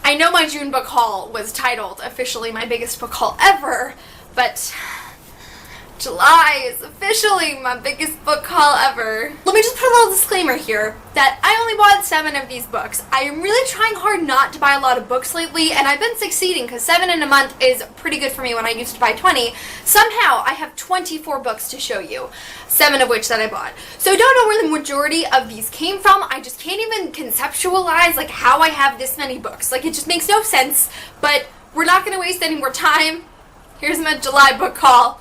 I know my June book haul was titled officially my biggest book haul ever, but July is officially my biggest book haul ever. Let me just put a little disclaimer here that I only bought 7 of these books. I am really trying hard not to buy a lot of books lately, and I've been succeeding because 7 in a month is pretty good for me when I used to buy 20. Somehow I have 24 books to show you, 7 of which that I bought. So I don't know where the majority of these came from. I just can't even conceptualize like how I have this many books. Like, it just makes no sense, but we're not going to waste any more time. Here's my July book haul.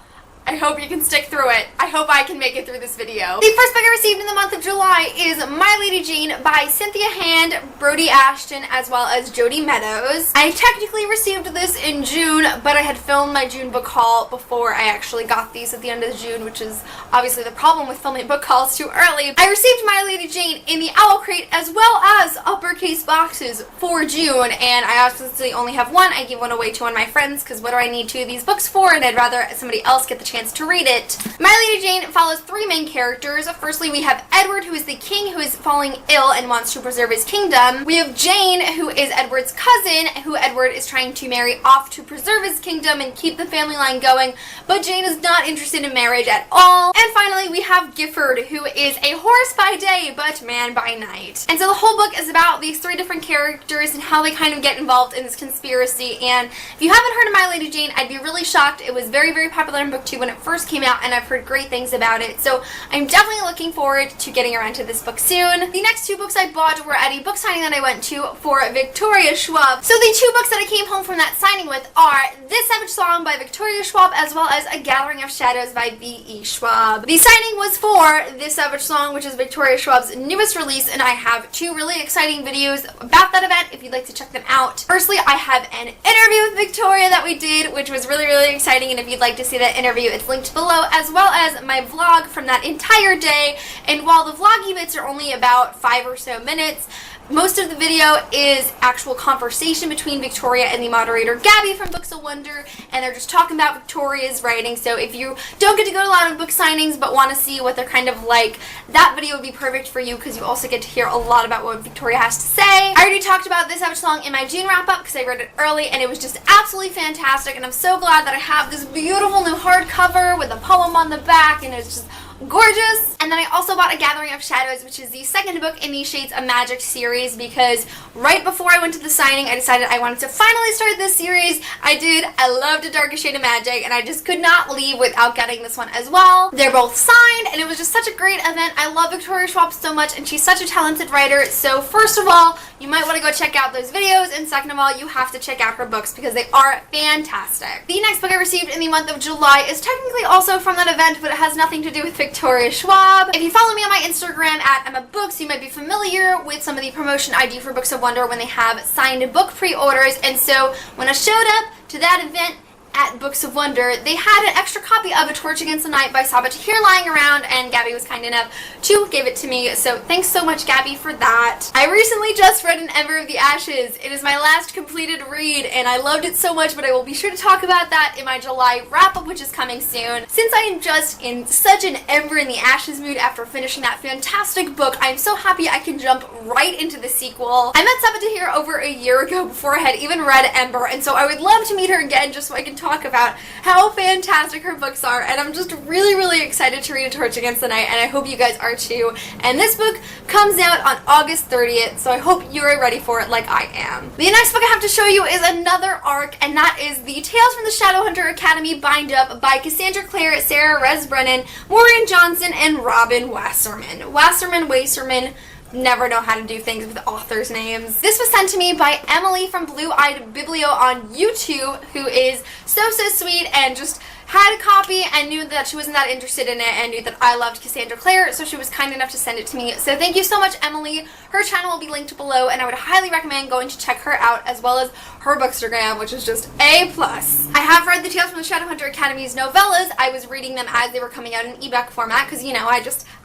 I hope you can stick through it. I hope I can make it through this video. The first book I received in the month of July is My Lady Jane by Cynthia Hand, Brody Ashton, as well as Jody Meadows. I technically received this in June, but I had filmed my June book haul before I actually got these at the end of June, which is obviously the problem with filming book hauls too early. I received My Lady Jane in the Owl Crate as well as uppercase boxes for June, and I obviously only have one. I gave one away to one of my friends because what do I need 2 of these books for, and I'd rather somebody else get the chance to read it. My Lady Jane follows 3 main characters. Firstly, we have Edward, who is the king who is falling ill and wants to preserve his kingdom. We have Jane, who is Edward's cousin, who Edward is trying to marry off to preserve his kingdom and keep the family line going, but Jane is not interested in marriage at all. And finally, we have Gifford, who is a horse by day, but man by night. And so the whole book is about these 3 different characters and how they kind of get involved in this conspiracy. And if you haven't heard of My Lady Jane, I'd be really shocked. It was very, very popular in BookTube when it first came out, and I've heard great things about it, so I'm definitely looking forward to getting around to this book soon. The next 2 books I bought were at a book signing that I went to for Victoria Schwab. So the 2 books that I came home from that signing with are This Savage Song by Victoria Schwab as well as A Gathering of Shadows by V.E. Schwab. The signing was for This Savage Song, which is Victoria Schwab's newest release, and I have 2 really exciting videos about that event if you'd like to check them out. Firstly, I have an interview with Victoria that we did, which was really, really exciting, and if you'd like to see that interview, it's linked below, as well as my vlog from that entire day. And while the vloggy bits are only about 5 or so minutes, most of the video is actual conversation between Victoria and the moderator Gabby from Books of Wonder, and they're just talking about Victoria's writing. So if you don't get to go to a lot of book signings but want to see what they're kind of like, that video would be perfect for you because you also get to hear a lot about what Victoria has to say. I already talked about This Savage Song in my June wrap-up because I read it early, and it was just absolutely fantastic, and I'm so glad that I have this beautiful new hardcover with a poem on the back, and it's just gorgeous. And then I also bought A Gathering of Shadows, which is the second book in the Shades of Magic series, because right before I went to the signing, I decided I wanted to finally start this series. I did. I loved A Darker Shade of Magic, and I just could not leave without getting this one as well. They're both signed, and it was just such a great event. I love Victoria Schwab so much, and she's such a talented writer. So first of all, you might want to go check out those videos, and second of all, you have to check out her books because they are fantastic. The next book I received in the month of July is technically also from that event, but it has nothing to do with Victoria Schwab. If you follow me on my Instagram at emmmmabooks, you might be familiar with some of the promotion I do for Books of Wonder when they have signed book pre-orders. And so when I showed up to that event at Books of Wonder, they had an extra copy of A Torch Against the Night by Sabotage lying around, and Gabby was kind enough to give it to me, so thanks so much, Gabby, for that. I recently just read An Ember of the Ashes. It is my last completed read, and I loved it so much, but I will be sure to talk about that in my July wrap-up, which is coming soon. Since I am just in such an Ember in the Ashes mood after finishing that fantastic book, I am so happy I can jump right into the sequel. I met Sabotage over a year ago before I had even read Ember, and so I would love to meet her again just so I can talk about how fantastic her books are, and I'm just really, really excited to read A Torch Against the Night, and I hope you guys are too. And this book comes out on August 30th, so I hope you're ready for it like I am. The next book I have to show you is another arc, and that is the Tales from the Shadowhunter Academy bind-up by Cassandra Clare, Sarah Resbrennan, Maureen Johnson, and Robin Wasserman. Wasserman, never know how to do things with authors' names. This was sent to me by Emily from Blue Eyed Biblio on YouTube, who is so sweet and just had a copy and knew that she wasn't that interested in it and knew that I loved Cassandra Clare, so she was kind enough to send it to me. So thank you so much, Emily. Her channel will be linked below, and I would highly recommend going to check her out, as well as her Bookstagram, which is just A+. I I have read the Tales from the Shadowhunter Academy's novellas. I was reading them as they were coming out in ebook format because, you know, I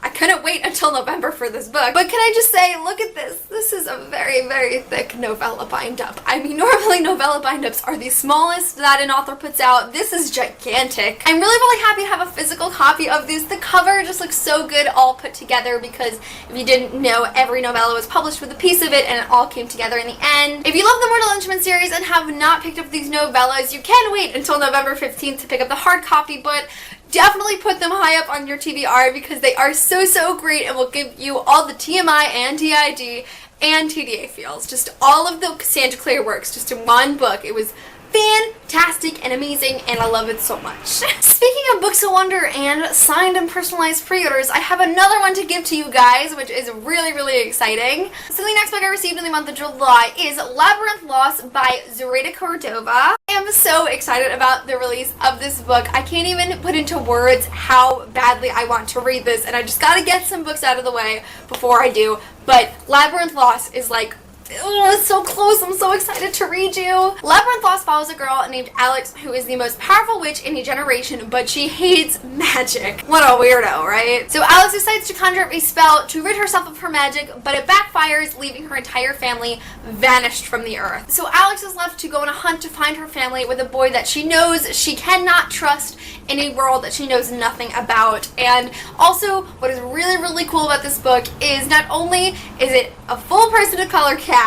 couldn't wait until November for this book. But can I just say, look at this. This is a very, very thick novella bind-up. I mean, normally novella bind-ups are the smallest that an author puts out. This is gigantic. I'm really, really happy to have a physical copy of these. The cover just looks so good all put together because if you didn't know, every novella was published with a piece of it and it all came together in the end. If you love the Mortal Instruments series and have not picked up these novellas, you can wait until November 15th to pick up the hard copy, but definitely put them high up on your TBR because they are so, so great and will give you all the TMI and TID and TDA feels. Just all of the Cassandra Clare works just in one book. It was fantastic and amazing, and I love it so much. Speaking of books of wonder and signed and personalized pre-orders, I have another one to give to you guys, which is really, really exciting. So the next book I received in the month of July is Labyrinth Lost by Serena Cordova. I am so excited about the release of this book. I can't even put into words how badly I want to read this, and I just gotta get some books out of the way before I do. But Labyrinth Lost is like, oh, it's so close. I'm so excited to read you. Labyrinth Lost follows a girl named Alex who is the most powerful witch in a generation, but she hates magic. What a weirdo, right? So Alex decides to conjure up a spell to rid herself of her magic, but it backfires, leaving her entire family vanished from the earth. So Alex is left to go on a hunt to find her family with a boy that she knows she cannot trust in a world that she knows nothing about. And also, what is really, really cool about this book is not only is it a full person of color cast,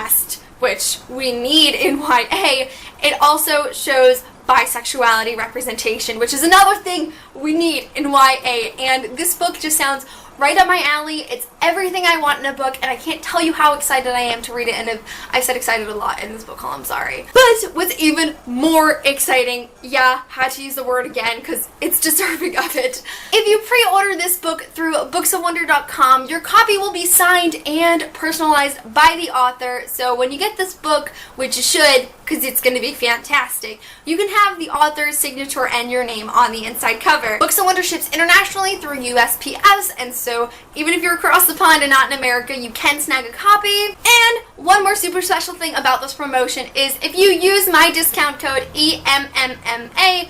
which we need in YA, it also shows bisexuality representation, which is another thing we need in YA. And this book just sounds right up my alley. It's everything I want in a book, and I can't tell you how excited I am to read it. And if I said excited a lot in this book haul, I'm sorry. But what's even more exciting, yeah, had to use the word again because it's deserving of it. If you pre-order this book through booksofwonder.com, your copy will be signed and personalized by the author. So when you get this book, which you should, because it's going to be fantastic, you can have the author's signature and your name on the inside cover. Books of Wonder ships internationally through USPS, and so even if you're across the pond and not in America, you can snag a copy. And one more super special thing about this promotion is if you use my discount code emmmmabooks,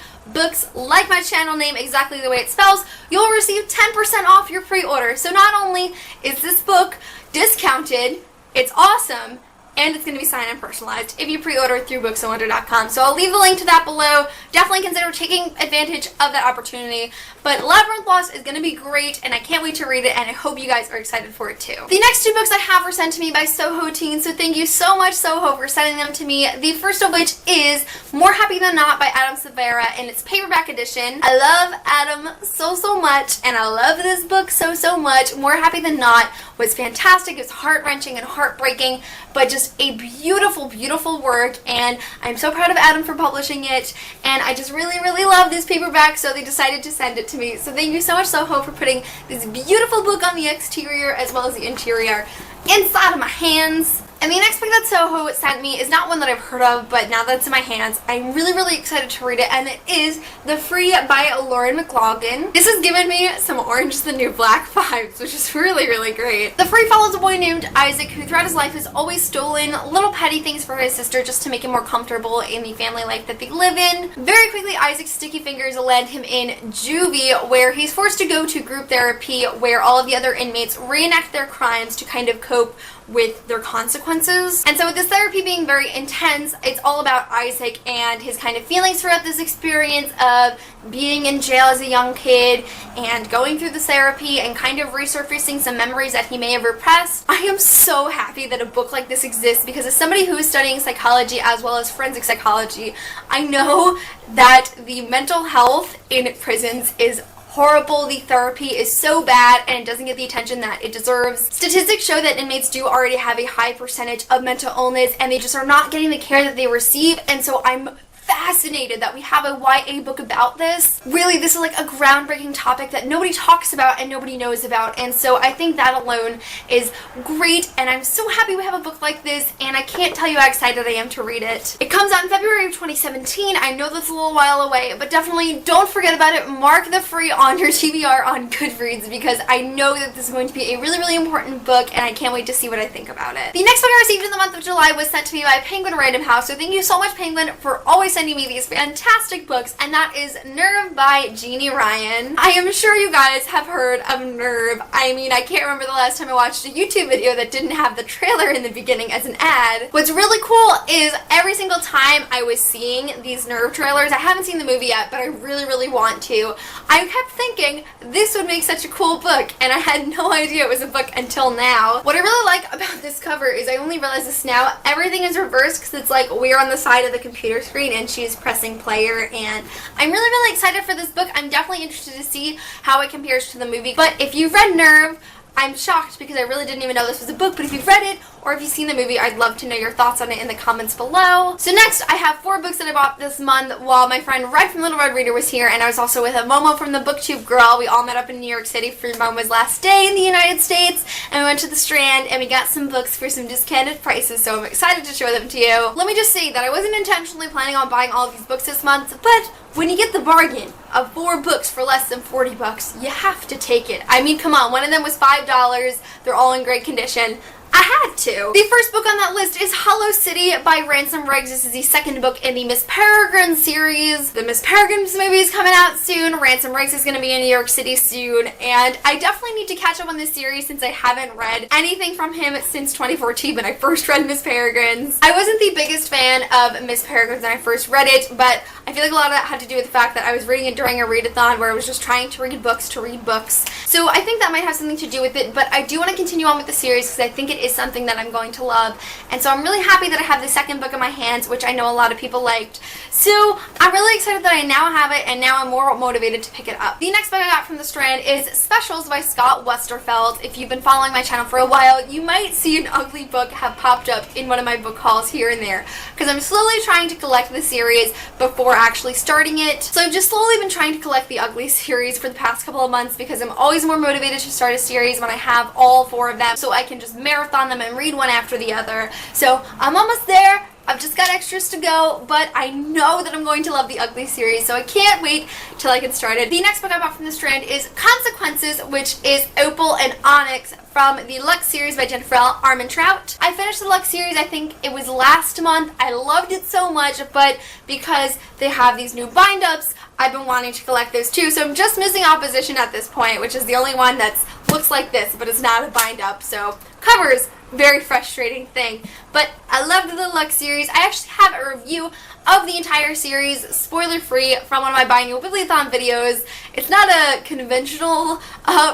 like my channel name exactly the way it spells, you'll receive 10% off your pre-order. So not only is this book discounted, it's awesome, and it's going to be signed and personalized if you pre-order through booksofwonder.com. So I'll leave the link to that below. Definitely consider taking advantage of that opportunity. But Labyrinth Lost is going to be great, and I can't wait to read it, and I hope you guys are excited for it too. The next two books I have were sent to me by Soho Teen, so thank you so much, Soho, for sending them to me. The first of which is More Happy Than Not by Adam Silvera in its paperback edition. I love Adam so, so much, and I love this book so, so much. More Happy Than Not was fantastic. It was heart-wrenching and heartbreaking, but just a beautiful, beautiful work, and I'm so proud of Adam for publishing it, and I just really, really love this paperback, so they decided to send it to me. So thank you so much, Soho, for putting this beautiful book on the exterior as well as the interior inside of my hands. And the next book that Soho sent me is not one that I've heard of, but now that it's in my hands, I'm really, really excited to read it, and it is The Free by Lauren McLaughlin. This has given me some Orange is the New Black vibes, which is really, really great. The Free follows a boy named Isaac who throughout his life has always stolen little petty things for his sister just to make him more comfortable in the family life that they live in. Very quickly, Isaac's sticky fingers land him in juvie, where he's forced to go to group therapy where all of the other inmates reenact their crimes to kind of cope with their consequences. And so with this therapy being very intense, it's all about Isaac and his kind of feelings throughout this experience of being in jail as a young kid and going through this therapy and kind of resurfacing some memories that he may have repressed. I am so happy that a book like this exists because as somebody who is studying psychology as well as forensic psychology, I know that the mental health in prisons is horrible. The therapy is so bad and it doesn't get the attention that it deserves. Statistics show that inmates do already have a high percentage of mental illness and they just are not getting the care that they receive, and so I'm fascinated that we have a YA book about this. Really, this is like a groundbreaking topic that nobody talks about and nobody knows about, and so I think that alone is great, and I'm so happy we have a book like this, and I can't tell you how excited I am to read it. It comes out in February of 2017. I know that's a little while away, but definitely don't forget about it. Mark The Free on your TBR on Goodreads because I know that this is going to be a really, really important book, and I can't wait to see what I think about it. The next book I received in the month of July was sent to me by Penguin Random House, so thank you so much, Penguin, for always sending recommending me these fantastic books, and that is Nerve by Jeannie Ryan. I am sure you guys have heard of Nerve. I mean, I can't remember the last time I watched a YouTube video that didn't have the trailer in the beginning as an ad. What's really cool is every single time I was seeing these Nerve trailers, I haven't seen the movie yet, but I really want to, I kept thinking this would make such a cool book, and I had no idea it was a book until now. What I really like about this cover is I only realized this now, everything is reversed because it's like we're on the side of the computer screen and she's pressing player, and I'm really excited for this book. I'm definitely interested to see how it compares to the movie. But if you've read Nerve, I'm shocked because I really didn't even know this was a book, but if you've read it or if you've seen the movie, I'd love to know your thoughts on it in the comments below. So next, I have 4 books that I bought this month while my friend Red from Little Red Reader was here, and I was also with a Momo from the BookTube Girl. We all met up in New York City for Momo's last day in the United States, and we went to the Strand and we got some books for some discounted prices, so I'm excited to show them to you. Let me just say that I wasn't intentionally planning on buying all of these books this month, but when you get the bargain of 4 books for less than 40 bucks, you have to take it. I mean, come on, one of them was $5. They're all in great condition. I had to. The first book on that list is Hollow City by Ransom Riggs. This is the second book in the Miss Peregrine series. The Miss Peregrine movie is coming out soon. Ransom Riggs is going to be in New York City soon, and I definitely need to catch up on this series since I haven't read anything from him since 2014 when I first read Miss Peregrine's. I wasn't the biggest fan of Miss Peregrine's when I first read it, but I feel like a lot of that had to do with the fact that I was reading it during a readathon where I was just trying to read books to read books. So I think that might have something to do with it, but I do want to continue on with the series because I think it is something that I'm going to love. And so I'm really happy that I have the second book in my hands, which I know a lot of people liked. So I'm really excited that I now have it, and now I'm more motivated to pick it up. The next book I got from the Strand is Specials by Scott Westerfeld. If you've been following my channel for a while, you might see an ugly book have popped up in one of my book hauls here and there, because I'm slowly trying to collect the series before actually starting it. So I've just slowly been trying to collect the Ugly series for the past couple of months because I'm always more motivated to start a series when I have all 4 of them, so I can just marathon them and read one after the other. So I'm almost there. I've just got extras to go, but I know that I'm going to love the Ugly series, so I can't wait till I get started. The next book I bought from the Strand is Consequences, which is Opal and Onyx from the Lux series by Jennifer L. Armentrout. I finished the Lux series, I think it was last month. I loved it so much, but because they have these new bind-ups, I've been wanting to collect those too, so I'm just missing Opposition at this point, which is the only one that looks like this, but it's not a bind-up, so covers, very frustrating thing. But I loved the Lux series. I actually have a review of the entire series, spoiler-free, from one of my Biannual Bibliothon videos. It's not a conventional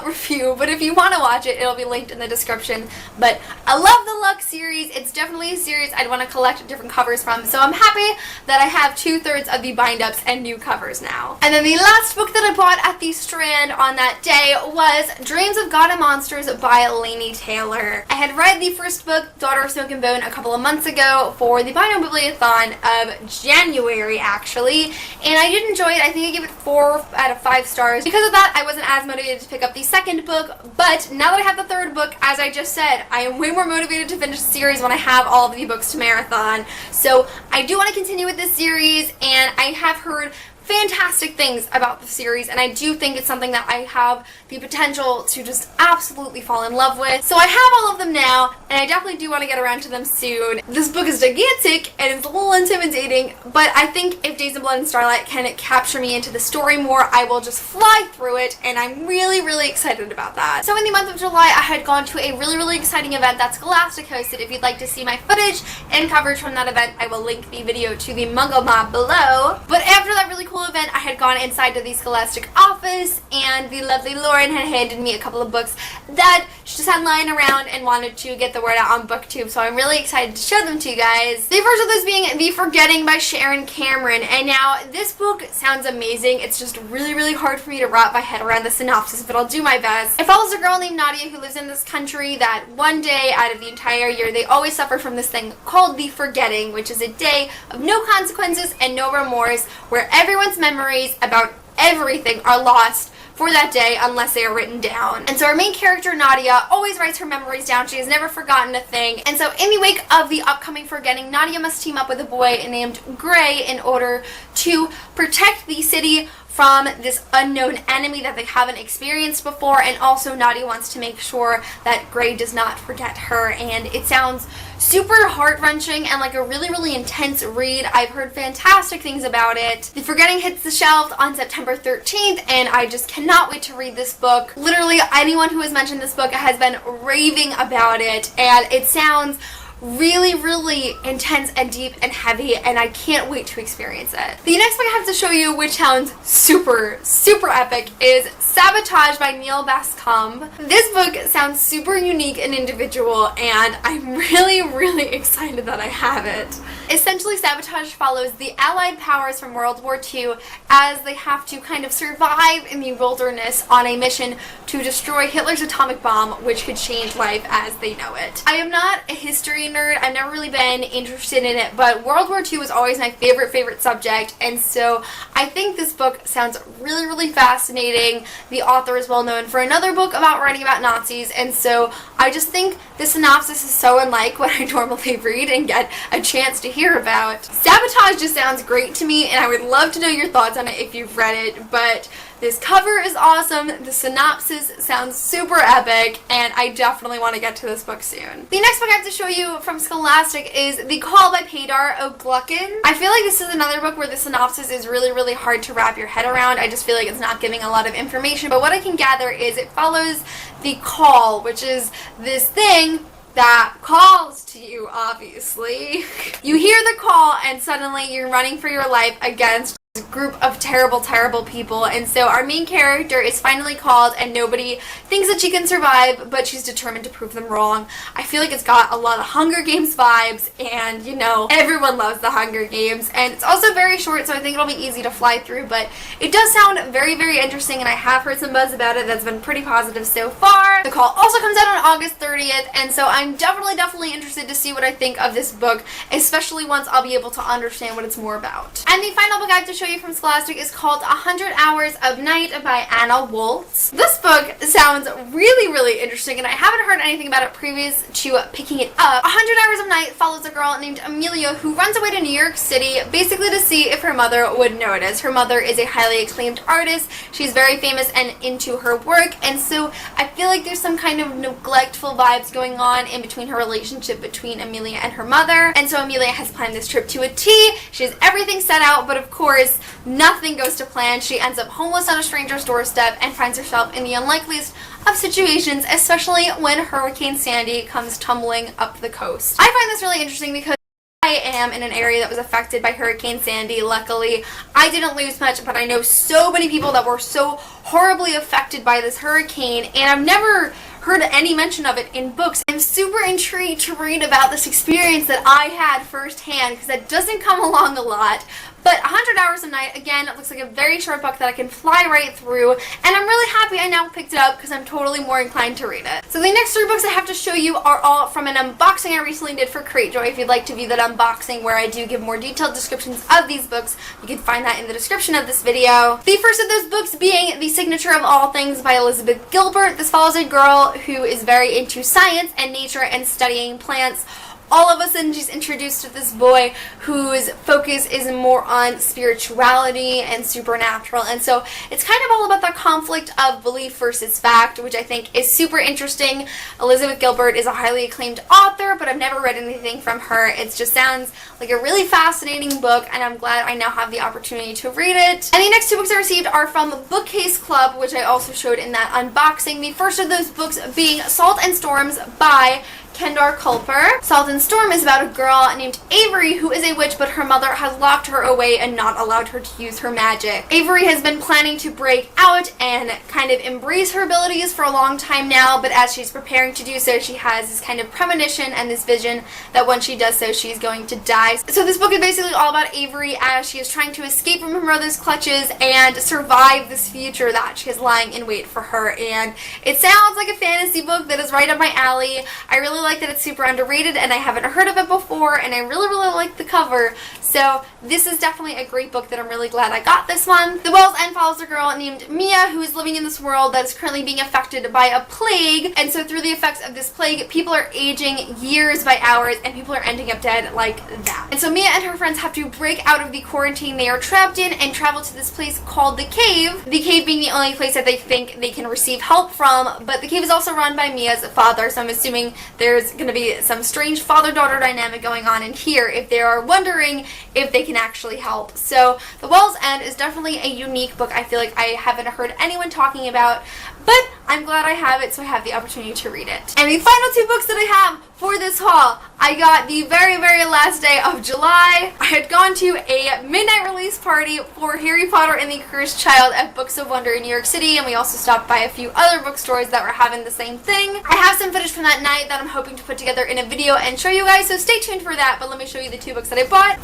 review, but if you want to watch it, it'll be linked in the description. But I love the Lux series. It's definitely a series I'd want to collect different covers from, so I'm happy that I have 2/3 of the bind-ups and new covers now. And then the last book that I bought at the Strand on that day was Dreams of God and Monsters by Laini Taylor. I had read the first book, Daughter of Smoke and Bone, a couple of months ago for the Biannual Bibliothon of January, actually, and I did enjoy it. I think I gave it 4 out of 5 stars. Because of that, I wasn't as motivated to pick up the second book, but now that I have the third book, as I just said, I am way more motivated to finish the series when I have all of the books to marathon. So I do want to continue with this series, and I have heard fantastic things about the series, and I do think it's something that I have the potential to just absolutely fall in love with. So I have all of them now, and I definitely do want to get around to them soon. This book is gigantic, and it's a little intimidating, but I think if Days of Blood and Starlight can capture me into the story more, I will just fly through it, and I'm really excited about that. So in the month of July, I had gone to a really exciting event that Scholastic hosted. If you'd like to see my footage and coverage from that event, I will link the video to the emmmmabooks below. But after that really cool event, I had gone inside to the Scholastic office, and the lovely Lauren had handed me a couple of books that she just had lying around and wanted to get the word out on BookTube, so I'm really excited to show them to you guys. The first of those being The Forgetting by Sharon Cameron, and now this book sounds amazing. It's just really hard for me to wrap my head around the synopsis, but I'll do my best. It follows a girl named Nadia who lives in this country that one day out of the entire year, they always suffer from this thing called the forgetting, which is a day of no consequences and no remorse, where everyone's memories about everything are lost for that day unless they are written down. And so our main character, Nadia, always writes her memories down. She has never forgotten a thing. And so in the wake of the upcoming forgetting, Nadia must team up with a boy named Gray in order to protect the city from this unknown enemy that they haven't experienced before, and also Nadia wants to make sure that Gray does not forget her, and it sounds super heart-wrenching and like a really, really intense read. I've heard fantastic things about it. The Forgetting hits the shelves on September 13th, and I just cannot wait to read this book. Literally, anyone who has mentioned this book has been raving about it, and it sounds really, really intense and deep and heavy, and I can't wait to experience it. The next book I have to show you, which sounds super, super epic, is Sabotage by Neil Bascombe. This book sounds super unique and individual, and I'm really, really excited that I have it. Essentially, Sabotage follows the Allied powers from World War II as they have to kind of survive in the wilderness on a mission to destroy Hitler's atomic bomb, which could change life as they know it. I am not a history nerd. I've never really been interested in it, but World War II was always my favorite subject, and so I think this book sounds really, really fascinating. The author is well known for another book about writing about Nazis, and so I just think the synopsis is so unlike what I normally read and get a chance to hear about. Sabotage just sounds great to me, and I would love to know your thoughts on it if you've read it, but this cover is awesome, the synopsis sounds super epic, and I definitely want to get to this book soon. The next book I have to show you from Scholastic is The Call by Peadar O'Gluckin. I feel like this is another book where the synopsis is really, really hard to wrap your head around. I just feel like it's not giving a lot of information, but what I can gather is it follows the call, which is this thing that calls to you, obviously. You hear the call and suddenly you're running for your life against a group of terrible people, and so our main character is finally called and nobody thinks that she can survive, but she's determined to prove them wrong. I feel like it's got a lot of Hunger Games vibes, and you know, everyone loves the Hunger Games, and it's also very short, so I think it'll be easy to fly through, but it does sound very, very interesting, and I have heard some buzz about it that's been pretty positive so far. The Call also comes out on August 30th, and so I'm definitely interested to see what I think of this book, especially once I'll be able to understand what it's more about. And the final book I have to show you from Scholastic is called 100 Hours of Night by Anna Woltz. This book sounds really, really interesting, and I haven't heard anything about it previous to picking it up. 100 Hours of Night follows a girl named Amelia who runs away to New York City basically to see if her mother would notice. Her mother is a highly acclaimed artist. She's very famous and into her work, and so I feel like there's some kind of neglectful vibes going on in between her relationship between Amelia and her mother, and so Amelia has planned this trip to a T. She has everything set out, but of course nothing goes to plan. She ends up homeless on a stranger's doorstep and finds herself in the unlikeliest of situations, especially when Hurricane Sandy comes tumbling up the coast. I find this really interesting because I am in an area that was affected by Hurricane Sandy. Luckily, I didn't lose much, but I know so many people that were so horribly affected by this hurricane, and I've never heard any mention of it in books. I'm super intrigued to read about this experience that I had firsthand, because that doesn't come along a lot. But 100 Hours of Night, again, it looks like a very short book that I can fly right through, and I'm really happy I now picked it up because I'm totally more inclined to read it. So the next 3 books I have to show you are all from an unboxing I recently did for Cratejoy. If you'd like to view that unboxing where I do give more detailed descriptions of these books, you can find that in the description of this video. The first of those books being The Signature of All Things by Elizabeth Gilbert. This follows a girl who is very into science and nature and studying plants. All of a sudden she's introduced to this boy whose focus is more on spirituality and supernatural, and so it's kind of all about the conflict of belief versus fact, which I think is super interesting. Elizabeth Gilbert is a highly acclaimed author, but I've never read anything from her. It just sounds like a really fascinating book, and I'm glad I now have the opportunity to read it. And the next 2 books I received are from Bookcase Club, which I also showed in that unboxing. The first of those books being Salt and Storms by Kendar Culper. Salt and Storm is about a girl named Avery who is a witch, but her mother has locked her away and not allowed her to use her magic. Avery has been planning to break out and kind of embrace her abilities for a long time now, but as she's preparing to do so, she has this kind of premonition and this vision that when she does so, she's going to die. So this book is basically all about Avery as she is trying to escape from her mother's clutches and survive this future that she is lying in wait for her, and it sounds like a fantasy book that is right up my alley. I really really like that it's super underrated and I haven't heard of it before, and I really, really like the cover. So this is definitely a great book that I'm really glad I got this month. The Well's End follows a girl named Mia who is living in this world that is currently being affected by a plague, and so through the effects of this plague, people are aging years by hours and people are ending up dead like that. And so Mia and her friends have to break out of the quarantine they are trapped in and travel to this place called the Cave. The Cave being the only place that they think they can receive help from, but the Cave is also run by Mia's father, so I'm assuming there's going to be some strange father-daughter dynamic going on in here if they are wondering if they can actually help. So The Well's End is definitely a unique book I feel like I haven't heard anyone talking about, but I'm glad I have it, so I have the opportunity to read it. And the final two books that I have for this haul, I got the very, very last day of July. I had gone to a midnight release party for Harry Potter and the Cursed Child at Books of Wonder in New York City, and we also stopped by a few other bookstores that were having the same thing. I have some footage from that night that I'm hoping to put together in a video and show you guys, so stay tuned for that, but let me show you the two books that I bought.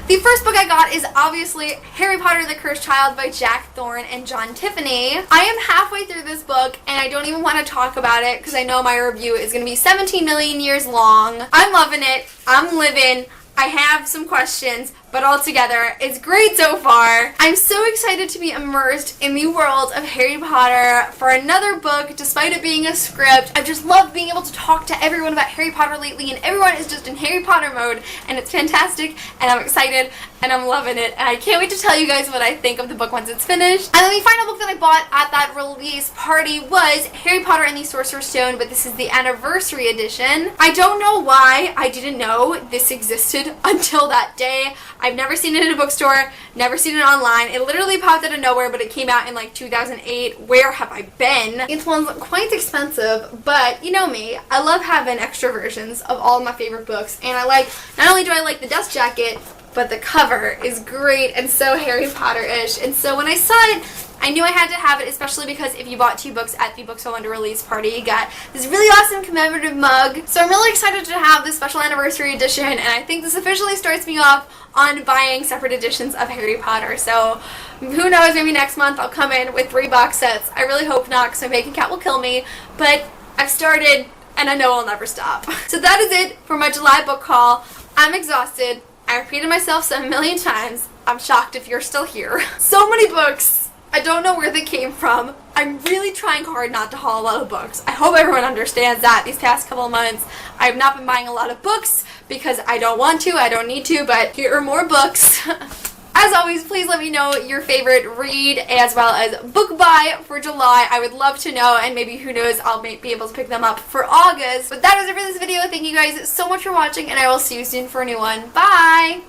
The first book I got is obviously Harry Potter and the Cursed Child by Jack Thorne and John Tiffany. I am halfway through this book and I don't even want to talk about it because I know my review is going to be 17 million years long. I'm loving it. I'm living. I have some questions, but altogether, it's great so far. I'm so excited to be immersed in the world of Harry Potter for another book, despite it being a script. I've just loved being able to talk to everyone about Harry Potter lately, and everyone is just in Harry Potter mode, and it's fantastic, and I'm excited, and I'm loving it, and I can't wait to tell you guys what I think of the book once it's finished. And then the final book that I bought at that release party was Harry Potter and the Sorcerer's Stone, but this is the anniversary edition. I don't know why I didn't know this existed until that day. I've never seen it in a bookstore, never seen it online. It literally popped out of nowhere, but it came out in like 2008. Where have I been? It one's quite expensive, but you know me. I love having extra versions of all of my favorite books, and not only do I like the dust jacket, but the cover is great and so Harry Potter-ish. And so when I saw it, I knew I had to have it, especially because if you bought two books at the Books of Wonder release party, you got this really awesome commemorative mug. So I'm really excited to have this special anniversary edition, and I think this officially starts me off on buying separate editions of Harry Potter. So who knows, maybe next month I'll come in with 3 box sets. I really hope not, because my bank account will kill me, but I've started and I know I'll never stop. So that is it for my July book haul. I'm exhausted. I repeated myself 7 million times. I'm shocked if you're still here. So many books. I don't know where they came from. I'm really trying hard not to haul a lot of books. I hope everyone understands that these past couple of months I have not been buying a lot of books because I don't want to, I don't need to, but here are more books. As always, please let me know your favorite read as well as book buy for July. I would love to know, and maybe, who knows, I'll be able to pick them up for August. But that is it for this video. Thank you guys so much for watching, and I will see you soon for a new one. Bye!